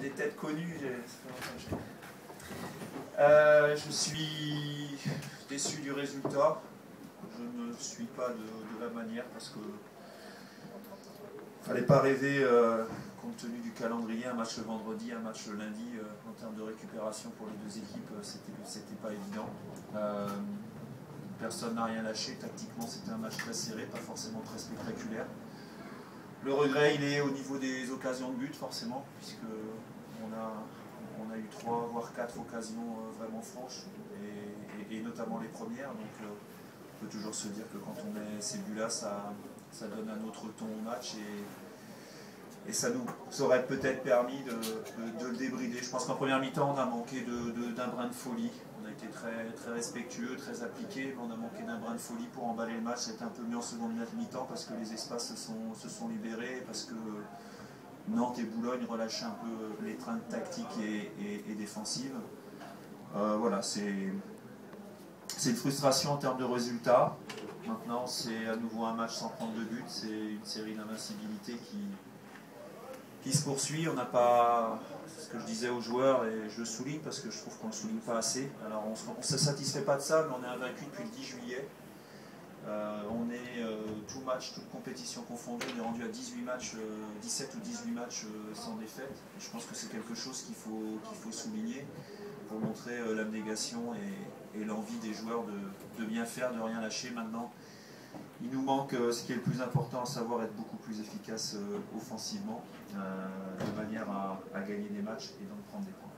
des têtes connues. Je suis déçu du résultat. Je ne suis pas de la manière parce que fallait pas rêver, compte tenu du calendrier, un match le vendredi, un match le lundi, en termes de récupération pour les deux équipes, c'était pas évident. Personne n'a rien lâché, tactiquement c'était un match très serré, pas forcément très spectaculaire. Le regret il est au niveau des occasions de but forcément, puisque on a eu 3 voire 4 occasions vraiment franches, et notamment les premières, donc on peut toujours se dire que quand on met ces buts là, ça donne un autre ton au match, et ça nous aurait peut-être permis de le débrider. Je pense qu'en première mi-temps on a manqué d'un brin de folie. On a été très, très respectueux, très appliqué, mais on a manqué d'un brin de folie pour emballer le match. C'était un peu mieux en seconde mi-temps parce que les espaces se sont libérés, parce que Nantes et Boulogne relâchaient un peu l'étreinte tactique et défensive. Voilà, c'est une frustration en termes de résultats. Maintenant, c'est à nouveau un match sans prendre de but. C'est une série d'invincibilité qui se poursuit. On n'a pas, c'est ce que je disais aux joueurs, et je le souligne parce que je trouve qu'on ne le souligne pas assez. Alors on ne se satisfait pas de ça, mais on est invaincu depuis le 10 juillet. On est tout match, toute compétition confondue, on est rendu à 18 matchs, 17 ou 18 matchs sans défaite. Et je pense que c'est quelque chose qu'il faut souligner pour montrer l'abnégation et l'envie des joueurs de bien faire, de rien lâcher. Maintenant, il nous manque ce qui est le plus important, à savoir être beaucoup plus efficace offensivement, de manière à gagner des matchs et donc prendre des points.